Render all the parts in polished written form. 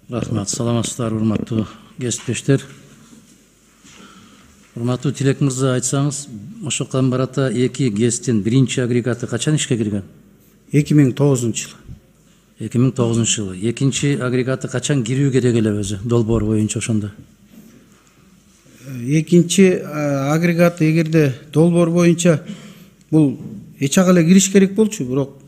Рахмат, саламатсыздар, урматтуу кесиптештер. Урматтуу Тилек мырза, айтсаңыз, ошо Камбарата 2 ГЭСтин биринчи агрегаты качан ишке кирген? 2009 жылы. 2009 жылы. Экинчи агрегаты качан кирүү керек эле өзү, долбоор боюнча ошондо? Экинчи агрегат эгерде долбоор боюнча бул эч ак эле кириш керек болчу, бирок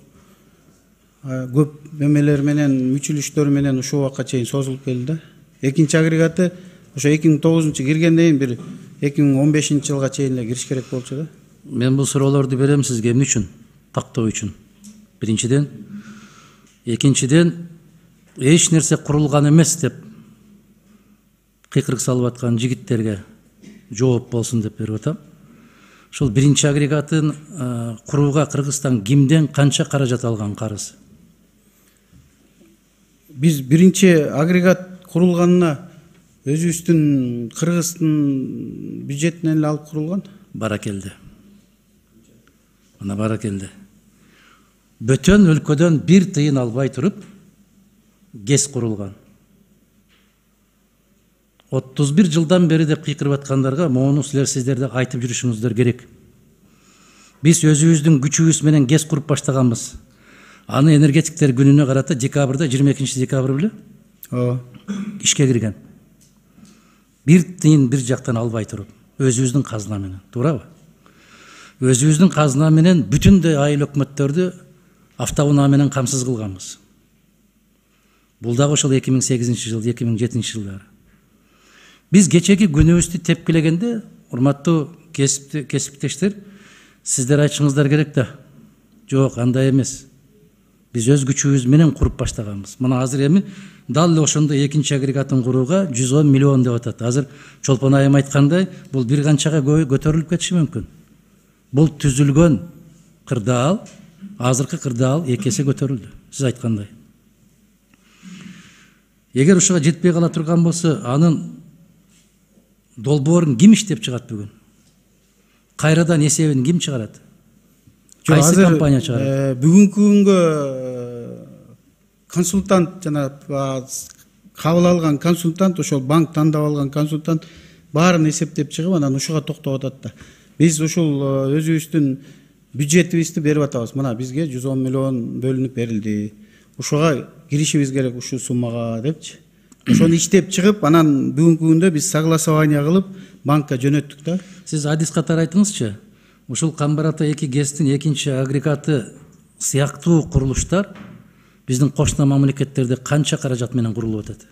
көп эмелер менен, мүчүлүштөр менен ушул убакка чейин созулуп келди да. Экинчи агрегаты ошо 2009 киргенден кийин бир 2015 жылга чейин эле кириш керек болчу да. Мен бул суроолорду берем сизге эмне үчүн? Тактоо үчүн. Биринчиден, экинчиден эч нерсе курулган эмес деп кыйкырык салып аткан жигиттерге жооп болсун деп берип атам. Ушул биринчи агрегатын курууга Кыргызстан кимден канча каражат алган карыз? Биз биринчи агрегат курулганына өзүбүздүн Кыргыздын бюджетинен эле алып курулган. Баракелде. Мына баракелде. Бөтөн өлкөдөн бир тыйын албай туруп ГЭС курулган. 31 жылдан бери деп кыйкырып аткандарга моуну сиздер да айтып жүрүшүңүздөр керек. Биз өзүбүздүн күчүбүз менен ГЭС куруп баштаганбыз. Аны энергетиктер күнүнө карата декабрда 22 декабрь беле? Ишке кирген. Бир тыйын бир жактан албай туруп, өзүбүздүн казына менен, туурабы? Өзүбүздүн казына менен бүтүндөй айыл өкмөттөрдү автоунаа менен камсыз кылганбыз. Бул дагы ошол 2008 жыл, 2007 жылдары. Биз кечеги күнүбүздү тепкилегенде, урматтуу кесиптештер, сиздер айтышыңыздар керек да. Жок, андай эмес. Биз өз күчүбүз менен куруп баштаганбыз. Мына азыр эми дал эле ошондо экинчи агрегатын курууга 110 миллион деп атат. Азыр Чолпон айым айткандай, бул бир канчага көтөрүлүп кетиши мүмкүн. Бул түзүлгөн кырдаал, азыркы кырдаал 2 эсе көтөрүлдү. Сиз айткандай. Эгер ушуга жетпей кала турган болсо, анын долбоорун ким иштеп чыгат бүгүн? Кайрадан эсебин ким чыгарат? Кайсы компания чыгарат? Бүгүнкү күнгө консультант жана кабыл алган консультант, ошол банк тандап алган консультант баарын эсептеп чыгып, анан ушуга токтоп атат да. Биз ушул өзүбүздүн бюджетибизди берип атабыз. Мына бизге 110 миллион бөлүнүп берилди. Ушуга киришибиз керек ушул суммага депчи. Ошону иштеп чыгып, анан бүгүнкү күндө биз согласование кылып банкка жөнөттүк да. Сиз адис катары айтыңызчы. Ушул Камбарата 2 ГЭСтин экинчи агрегаты сыяктуу курулуштар биздин кошуна мамлекеттерде канча каражат менен курулуп атат?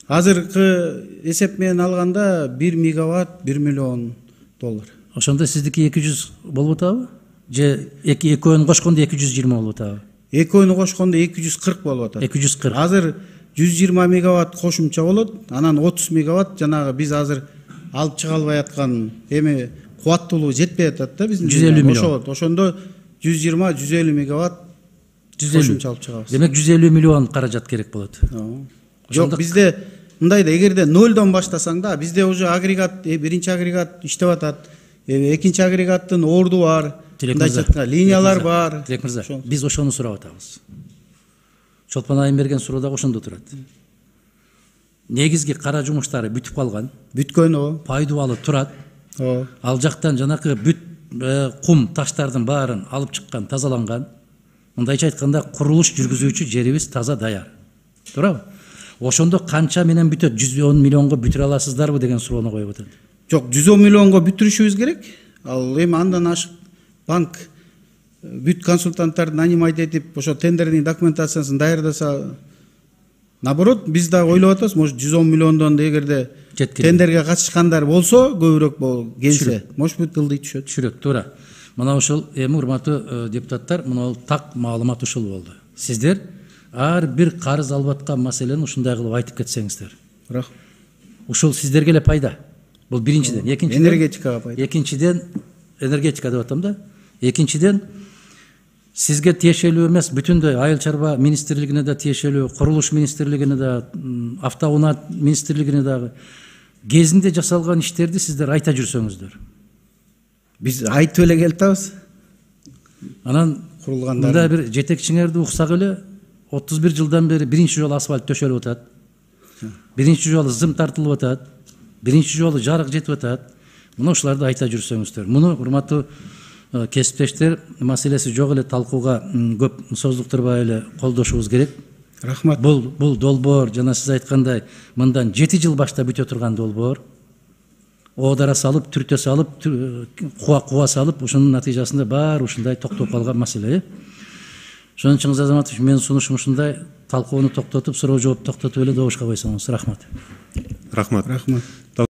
Азыркы эсеп менен алганда 1 мегаватт 1 миллион доллар. Ошондо сиздики 200 болуп атабы? Же экөөнү кошкондо 220 болуп атабы? Экөөнү кошкондо 240 болуп атат. 240. Азыр 120 мегаватт кошумча болот. Анан 30 мегаватт жанагы биз азыр алып чыга албай аткан эми кубаттуулугу жетпей атат да биздин. 150 миллион. Ошондо 120-150 мегаватт кошумча алып чыгабыз. Демек 150 миллион каражат керек болот. Жок, бизде мындай да, эгерде нөлдөн баштасаң да, бизде уже агрегат, биринчи агрегат иштеп атат. Экинчи агрегаттын орду бар, линиялар бар. Тилек мырза, биз ошону сурап атабыз. Чолпон айым берген суроо дагы ошондо турат. Негизги кара жумуштары бүтүп калган. Бүткөн пайдубалы турат. Ал жактан жанакы бүт кум таштардын баарын алып чыккан, тазаланган. Мындайча айтканда, курулуш жүргүзүүчү жерибиз таза даяр. Туурабы? Ошондо канча менен бүтөт? 110 миллионго бүтүрө аласыздарбы деген суроону коюп атат. Жок, 110 миллионго бүтүрүшүбүз керек. Ал эми андан ашык банк бүт консультанттарды нанимать этип, ошо тендердин документациясын даярдаса, наоборот, биз да ойлоп атабыз, может 110 миллиондон да эгерде тендерге катышкандар болсо, көбүрөөк келсе, может быть ылдый түшөт. Түшүрөт, туура. Мына ушул эми урматтуу депутаттар, мына так маалымат ушул болду. Сиздер ар бир карыз алып аткан маселени ушундай кылып айтып кетсеңиздер. Рахмат. Ушул сиздерге эле пайда. Бул биринчиден, экинчиден энергетикага пайда. Экинчиден энергетика деп атам да. Экинчиден сизге тиешелүү эмес, бүтүндөй айыл чарба министрлигине да тиешелүү, курулуш министрлигине да, автоунаа министрлигине дагы кезинде жасалган иштерди сиздер айта жүрсөңүздөр. Биз айтып эле келатабыз. Анан курулгандар. Мында бир жетекчиңерди уксак эле, 31 жылдан бери биринчи жолу асфальт төшөлүп атат. Биринчи жолу зым тартылып атат. Биринчи жолу жарык жетип атат. Мына ушуларды айта жүрсөңүздөр. Муну урматтуу кесиптештер, маселеси жок эле талкууга көп создуктурбай эле колдошубуз керек. Рахмат. Бул долбоор жана сиз айткандай мындан 7 жыл башта бүтө турган долбоор. Оодара салып, түртө салып, куа салып, ушунун натыйжасында баары ушундай токтоп калган маселе. Ошон үчүн Азаматович, менин сунушум ушундай: талкууну токтотуп, суроо жооп токтотуп эле добушка койсоңуз. Рахмат. Рахмат.